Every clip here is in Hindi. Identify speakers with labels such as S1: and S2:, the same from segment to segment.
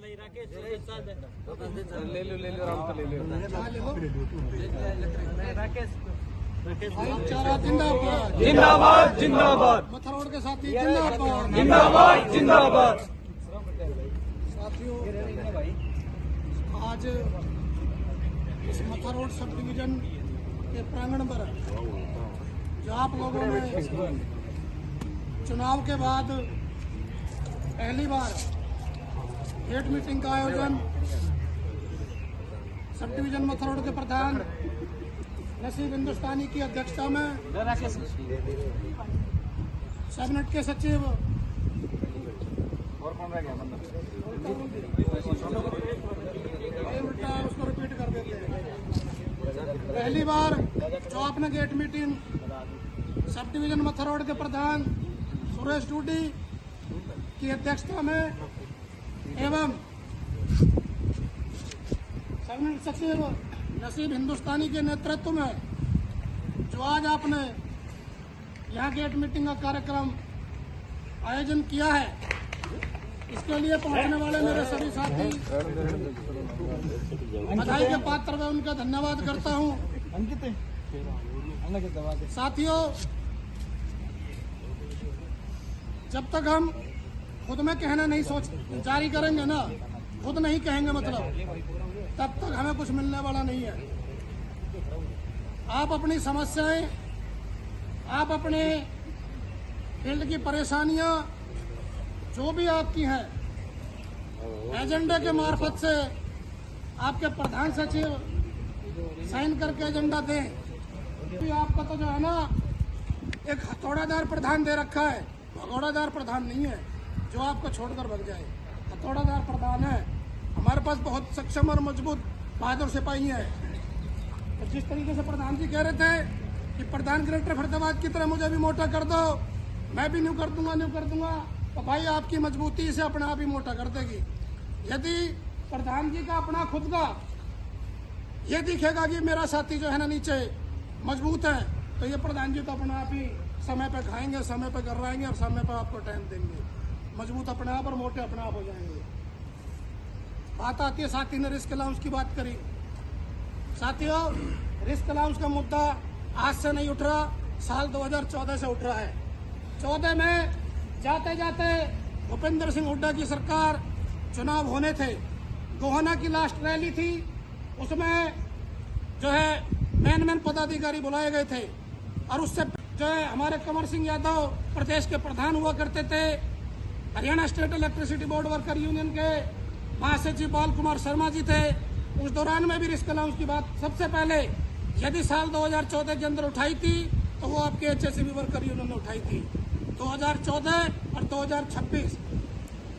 S1: ले लो राम तो ले लो।
S2: भाईचारा जिंदाबाद
S1: जिंदाबाद जिंदाबाद।
S2: मथुरा के साथी जिंदाबाद
S1: जिंदाबाद जिंदाबाद।
S2: साथियों, आज इस मथा रोड सब डिवीजन के प्रांगण पर जो आप लोगों ने चुनाव के बाद पहली बार गेट मीटिंग का आयोजन सब डिवीजन मथा रोड के प्रधान नसीब हिंदुस्तानी की अध्यक्षता में कैबिनेट के सचिव
S1: और कौन रह गया
S2: उसको रिपीट कर देते हैं। पहली बार जो आपने गेट मीटिंग सब डिवीजन मथा रोड के प्रधान सुरेश डूडी की अध्यक्षता में एवं कैबिनेट सचिव नसीब हिंदुस्तानी के नेतृत्व में जो आज आपने यहाँ गेट मीटिंग का कार्यक्रम आयोजन किया है, इसके लिए पहुंचने वाले मेरे सभी साथी बधाई के पात्र में उनका धन्यवाद करता हूं। साथियों, जब तक हम खुद में कहना नहीं सोच जारी करेंगे ना, खुद नहीं कहेंगे मतलब, तब तक हमें कुछ मिलने वाला नहीं है। आप अपनी समस्याएं, आप अपने फील्ड की परेशानियां जो भी आपकी हैं, एजेंडे के मार्फत से आपके प्रधान सचिव साइन करके एजेंडा दें। आपका तो जो है ना एक हथौड़ादार प्रधान दे रखा है, भगौड़ादार प्रधान नहीं है जो आपको छोड़कर भाग जाए। हथौड़ादार प्रधान है। हमारे पास बहुत सक्षम और मजबूत बहादुर सिपाही हैं। तो जिस तरीके से प्रधान जी कह रहे थे कि प्रधान कलेक्टर फरीदाबाद की तरह मुझे भी मोटा कर दो, मैं भी न्यू कर दूंगा, तो भाई आपकी मजबूती इसे अपने आप ही मोटा कर देगी। यदि प्रधान जी का अपना खुद का ये दिखेगा कि मेरा साथी जो है ना नीचे मजबूत है, तो ये प्रधान जी तो अपने आप ही समय पे खाएंगे, समय पे कराएंगे और समय पे आपको टाइम देंगे। मजबूत अपने आप और मोटे अपने आप हो जाएंगे। बात आती है, साथी ने रिस्क अलाउंस की बात करी। साथियों, रिस्क अलाउंस का मुद्दा आज से नहीं उठ रहा, साल 2014 से उठ रहा है। 14 में जाते जाते भूपेंद्र सिंह हुड्डा की सरकार, चुनाव होने थे, गोहाना की लास्ट रैली थी, उसमें जो है मैन पदाधिकारी बुलाए गए थे और उससे जो है हमारे कंवर सिंह यादव प्रदेश के प्रधान हुआ करते थे। Haryana state electricity board worker union के महासचिव बाल कुमार शर्मा जी थे। उस दौरान में भी रिस्क अलाउंस की बात सबसे पहले यदि साल 2014 के अंदर उठाई थी तो वो आपके HSCB वर्कर यूनियन ने उठाई थी। 2014 और 2026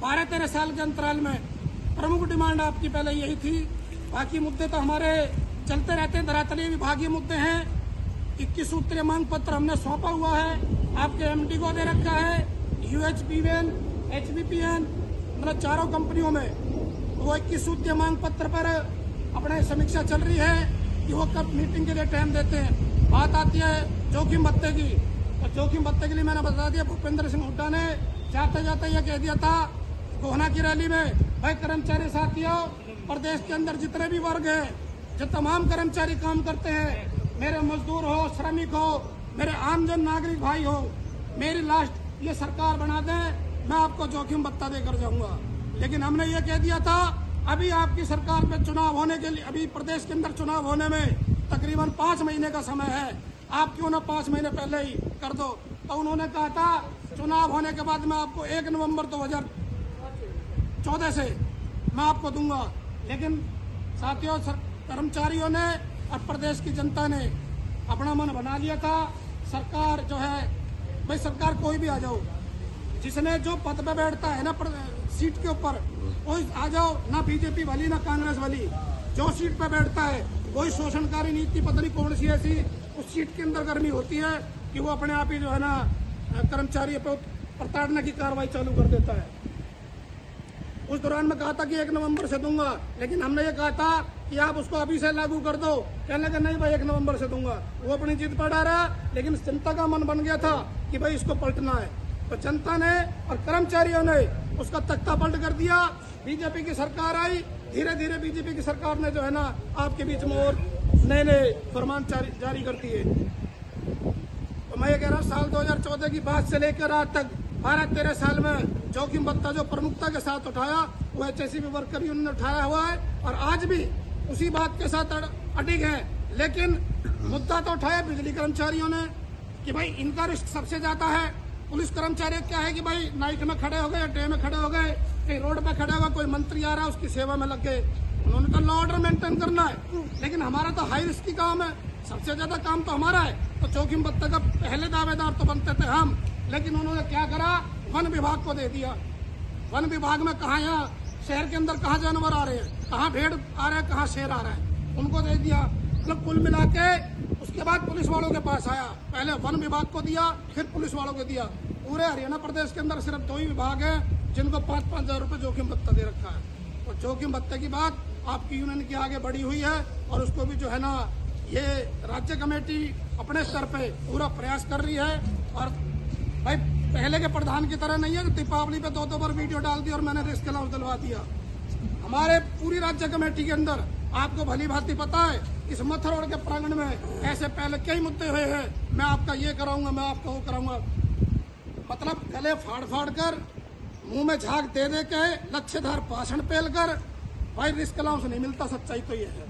S2: 12-13 साल के अंतराल में प्रमुख डिमांड आपकी पहले यही थी। बाकी मुद्दे तो हमारे चलते रहते हैं, धरातलीय विभागीय मुद्दे हैं। 21 सूत्रीय मांग पत्र हमने सौंपा हुआ है, आपके MD को दे रखा है। UHPN, HBPN मतलब चारों कंपनियों में वो 21 सूत्रीय मांग पत्र पर अपने समीक्षा चल रही है कि वो कब मीटिंग के लिए टाइम देते हैं। बात आती है जोखिम भत्ते की, और जोखिम भत्ते के लिए मैंने बता दिया, भूपेंद्र सिंह हुड्डा ने जाते जाते यह कह दिया था गोहाना की रैली में, भाई कर्मचारी साथियों, प्रदेश के अंदर जितने भी वर्ग हैं, जो तमाम कर्मचारी काम करते हैं, मेरे मजदूर हो, श्रमिक हो, मेरे आमजन नागरिक भाई हो, मेरी लास्ट ये सरकार बना दें, मैं आपको जोखिम भत्ता देकर जाऊंगा। लेकिन हमने ये कह दिया था अभी आपकी सरकार पे चुनाव होने के लिए, अभी प्रदेश के अंदर चुनाव होने में तकरीबन 5 महीने का समय है, आप क्यों ना 5 महीने पहले ही कर दो। तो उन्होंने कहा था चुनाव होने के बाद मैं आपको 1 नवंबर 2014 से मैं आपको दूंगा। लेकिन साथियों, कर्मचारियों ने और प्रदेश की जनता ने अपना मन बना लिया था। सरकार जो है, भाई सरकार कोई भी आ जाओ, जिसने जो पद पे बैठता है ना सीट के ऊपर, कोई आ जाओ, ना बीजेपी वाली ना कांग्रेस वाली, जो सीट पे बैठता है कोई शोषणकारी नीति पता नहीं कौन सी ऐसी उस सीट के अंदर गर्मी होती है कि वो अपने आप ही जो है ना कर्मचारी पे प्रताड़ना की कार्रवाई चालू कर देता है। उस दौरान मैं कहा था कि 1 नवंबर से दूंगा, लेकिन हमने ये कहा था कि आप उसको अभी से लागू कर दो। कहने लगा नहीं भाई 1 नवंबर से दूंगा। वो अपनी जिद पर डाला, लेकिन जनता का मन बन गया था कि भाई इसको पलटना है। तो जनता ने और कर्मचारियों ने उसका तख्ता पलट कर दिया। बीजेपी की सरकार आई, धीरे धीरे बीजेपी की सरकार ने जो है ना आपके बीच में और नए नए फरमान जारी कर दिए। तो मैं ये कह रहा हूँ साल 2014 की बात से लेकर आज तक 12-13 साल में जोखिम भत्ता जो प्रमुखता के साथ उठाया वो HSCB वर्कर यूनियन ने उठाया हुआ है और आज भी उसी बात के साथ अडिग है। लेकिन मुद्दा तो उठाया बिजली कर्मचारियों ने कि भाई इनका रिस्क सबसे ज्यादा है। पुलिस कर्मचारी क्या है कि भाई नाइट में खड़े हो गए, डे में खड़े हो गए, कहीं रोड पे खड़े हो गए, कोई मंत्री आ रहा है उसकी सेवा में लग गए। उन्होंने तो लॉ ऑर्डर मेंटेन करना है, लेकिन हमारा तो हाई रिस्क की काम है, सबसे ज्यादा काम तो हमारा है। तो जोखिम भत्ते का पहले दावेदार तो बनते थे हम, लेकिन उन्होंने क्या करा, वन विभाग को दे दिया। वन विभाग में कहा यहाँ शहर के अंदर कहाँ जानवर आ रहे हैं, कहाँ भेड़ आ रहे हैं, कहाँ शेर आ रहा है, उनको दे दिया। मतलब कुल मिला के उसके बाद पुलिस वालों के पास आया, पहले वन विभाग को दिया फिर पुलिस वालों को दिया। पूरे हरियाणा प्रदेश के अंदर सिर्फ 2 ही विभाग हैं जिनको 5-5 हजार रुपये जोखिम भत्ता दे रखा है। और जोखिम भत्ते की बात आपकी यूनियन की आगे बढ़ी हुई है और उसको भी जो है ना ये राज्य कमेटी अपने स्तर पे पूरा प्रयास कर रही है। और भाई पहले के प्रधान की तरह नहीं है कि दीपावली पे 2-2 बार वीडियो डाल दी और मैंने रिस्क अलाउंस दिलवा दिया। हमारे पूरी राज्य कमेटी के अंदर आपको भली भांति पता है, इस मथुरा रोड के प्रांगण में ऐसे पहले कई मुद्दे हुए हैं, मैं आपका ये कराऊंगा, मैं आपका वो कराऊंगा। मतलब गले फाड़ फाड़ कर, मुंह में झाग दे दे के, लच्छेदार भाषण पेल कर भाई रिस्क अलाउंस नहीं मिलता। सच्चाई तो ये है,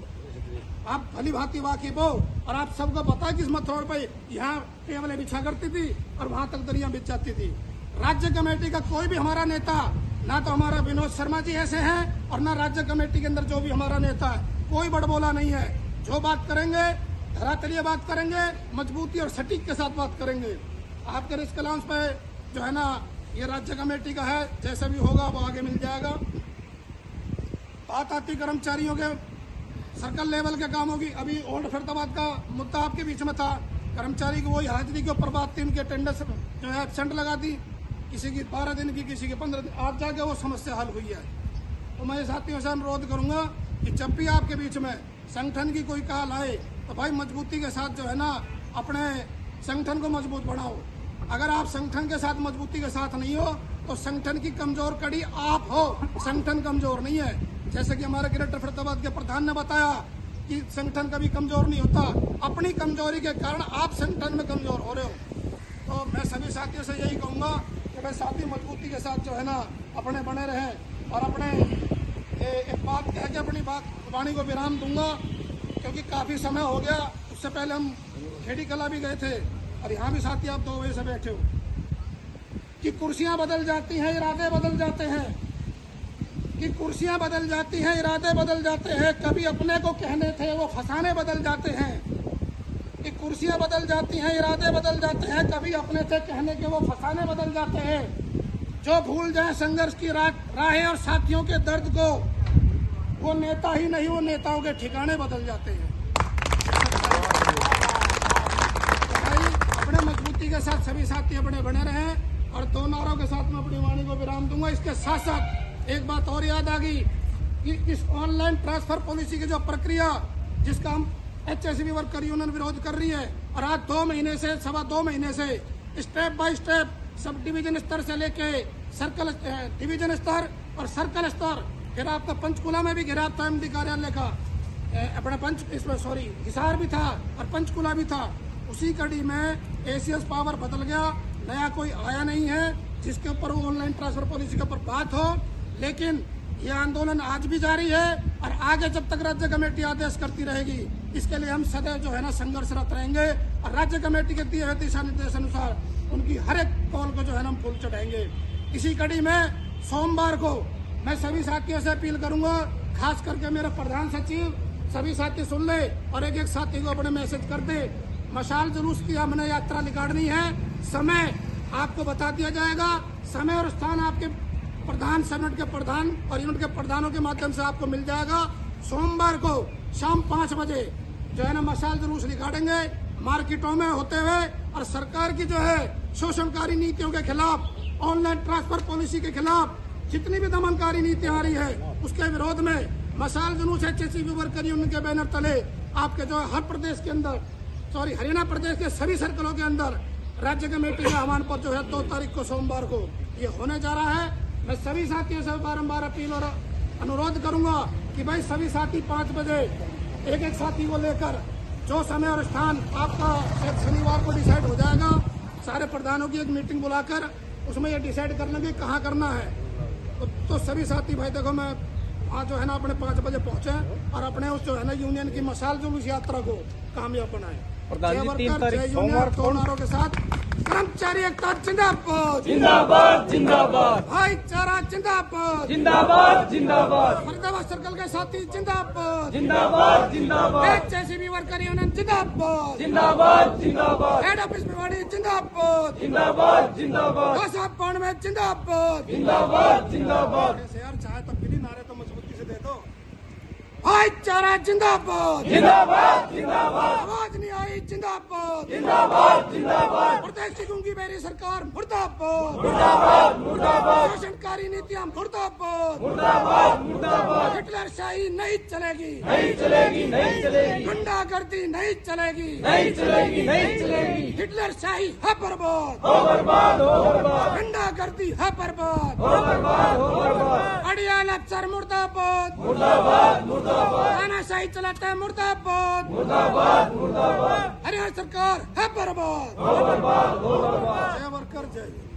S2: आप भली भांति वाकिफ हो और आप सबको पता है कि इस मथुरा रोड पे यहाँ टेबलें बिछा करती थी और वहां तक दरिया बिछ जाती थी। राज्य कमेटी का कोई भी हमारा नेता, ना तो हमारा विनोद शर्मा जी ऐसे हैं और ना राज्य कमेटी के अंदर जो भी हमारा नेता है, कोई बड़बोला नहीं है। जो बात करेंगे धरातलीय बात करेंगे, मजबूती और सटीक के साथ बात करेंगे। आपके रिस्क अलाउंस पे जो है ना ये राज्य कमेटी का है, जैसे भी होगा वो आगे मिल जाएगा। बात आती कर्मचारियों के सर्कल लेवल के कामों की, अभी ओल्ड फरीदाबाद का मुद्दा आपके बीच में था। कर्मचारी की वही हाजिरी के ऊपर बात थी, उनकी अटेंडेंस जो है एब्सेंट लगा दी, किसी की 12 दिन की, किसी की 15 दिन, आज जाके वो समस्या हल हुई है। तो मैं साथियों से अनुरोध करूंगा कि जब भी आपके बीच में संगठन की कोई काल आए तो भाई मजबूती के साथ जो है ना अपने संगठन को मजबूत बनाओ। अगर आप संगठन के साथ मजबूती के साथ नहीं हो तो संगठन की कमजोर कड़ी आप हो, संगठन कमजोर नहीं है। जैसे कि हमारे ग्रेटर फरीदाबाद के प्रधान ने बताया कि संगठन कभी कमजोर नहीं होता, अपनी कमजोरी के कारण आप संगठन में कमजोर हो रहे हो। तो मैं सभी साथियों से यही कहूंगा कि भाई साथी मजबूती के साथ जो है ना अपने बने रहें और अपने एक बात कह के अपनी वाणी को विराम दूंगा, क्योंकि काफी समय हो गया। उससे पहले हम खेड़ी कला भी गए थे और यहाँ भी साथी आप 2 बजे से बैठे हो कि कुर्सियां बदल जाती हैं, इरादे बदल जाते हैं, कि कुर्सियां बदल जाती हैं, इरादे बदल जाते हैं। कभी अपने को कहने थे वो फसाने बदल जाते हैं, कि कुर्सियां बदल जाती हैं, इरादे बदल जाते हैं। कभी अपने थे कहने के वो फसाने बदल जाते हैं। जो भूल जाए संघर्ष की राहें और साथियों के दर्द को, वो नेता ही नहीं, वो नेताओं के ठिकाने बदल जाते हैं। तो भाई अपने मजबूती के साथ सभी साथी अपने बने रहें और 2 नारों के साथ मैं अपनी वाणी को विराम दूंगा। इसके साथ साथ एक बात और याद आ गई कि इस ऑनलाइन ट्रांसफर पॉलिसी की जो प्रक्रिया जिसका हम HSCB वर्कर यूनियन विरोध कर रही है और आज 2 महीने से, 2.25 महीने से step by step sub division स्तर से लेके सर्कल डिवीजन स्तर और सर्कल स्तर, फिर आपका पंचकुला में भी गिरा था MD कार्यालय का, अपना इसमें हिसार भी था और पंचकुला भी था। उसी कड़ी में ACS पावर बदल गया, नया कोई आया नहीं है जिसके ऊपर वो ऑनलाइन ट्रांसफर पॉलिसी के ऊपर बात हो। लेकिन ये आंदोलन आज भी जारी है और आगे जब तक राज्य कमेटी आदेश करती रहेगी, इसके लिए हम सदैव जो है ना संघर्षरत रहेंगे और राज्य कमेटी के दिए हुए दिशा निर्देश अनुसार उनकी हर एक कॉल को जो है ना हम फूल चढ़ाएंगे। इसी कड़ी में सोमवार को मैं सभी साथियों से अपील करूंगा, खास करके मेरे प्रधान सचिव, सभी साथी सुन ले और एक साथी को अपने मैसेज कर दे। मशाल जुलूस की हमने यात्रा निकालनी है, समय आपको बता दिया जाएगा, समय और स्थान आपके प्रधान संगठन के प्रधान और यूनिट के प्रधानों के माध्यम से आपको मिल जाएगा। सोमवार को शाम 5 बजे जो है ना मशाल जुलूस निकालेंगे मार्केटों में होते हुए और सरकार की जो है शोषणकारी नीतियों के खिलाफ, ऑनलाइन ट्रांसफर पॉलिसी के खिलाफ जितनी भी दमनकारी नीतियां आ रही है उसके विरोध में मशाल जुलूस HSCB वर्कर यूनियन के बैनर तले आपके जो हर प्रदेश के अंदर, हरियाणा प्रदेश के सभी सर्कलों के अंदर राज्य कमेटी का आह्वान पत्र जो है 2 तारीख को सोमवार को ये होने जा रहा है। मैं सभी साथियों से बारंबार अपील और अनुरोध करूंगा कि भाई सभी साथी 5 बजे एक साथी को लेकर जो समय और स्थान आपका शायद शनिवार को डिसाइड हो जाएगा। सारे प्रधानों की एक मीटिंग बुलाकर उसमें ये डिसाइड कर लेंगे कहाँ करना है। तो सभी साथी भाई देखो मैं आज जो है ना अपने 5 बजे पहुंचे और अपने उस जो है ना यूनियन की मशाल जुलूस यात्रा को कामयाब बनाए।
S1: प्रधान जी, 3
S2: जय
S1: तारीख
S2: यूनियन
S1: सोमवार को
S2: 2 नारों के साथ कर्मचारी एकता जिंदाबाद,
S1: जिंदाबाद जिंदाबाद
S2: भाईचारा जिंदाबाद,
S1: जिंदाबाद जिंदाबाद
S2: फरीदाबाद सर्कल के साथी जिंदाबाद,
S1: जिंदाबाद जिंदाबाद
S2: HSEB वर्कर यूनियन जिंदाबाद,
S1: जिंदाबाद जिंदाबाद
S2: हेड ऑफिस प्रभारी जिंदाबाद,
S1: जिंदाबाद जिंदाबाद
S2: 292 जिंदाबाद,
S1: जिंदाबाद जिंदाबाद
S2: ऐसे यार चाहे तो पीली नारे तो मजबूती से दे दो। भाईचारा जिंदाबाद,
S1: जिंदाबाद जिंदाबाद
S2: आवाज नहीं आई जिंदाबाद,
S1: जिंदाबाद जिंदाबाद
S2: प्रदेश की गूंगी बेरी सरकार मुर्दाबाद,
S1: मुर्दाबाद मुर्दाबाद
S2: शोषणकारी नीतियां मुर्दाबाद,
S1: मुर्दाबाद मुर्दाबाद
S2: हिटलर शाही नहीं चलेगी,
S1: नहीं चलेगी नहीं चलेगी
S2: गुंडागर्दी नहीं चलेगी,
S1: नहीं चलेगी नहीं चलेगी
S2: हिटलर शाही है बर्बाद,
S1: हो बर्बाद हो बर्बाद
S2: गुंडागर्दी है बर्बाद,
S1: हो बर्बाद हो बर्बाद
S2: अड़ियाल अफसर मुर्दाबाद,
S1: मुर्दाबाद मुर्दाबाद
S2: तानाशाही चलाते हैं मुर्दाबाद,
S1: मुर्दाबाद मुर्दाबाद
S2: हरियाणा सरकार है बर्बाद।
S1: हो बर्बाद हो बर्बाद
S2: जय वर्कर जय।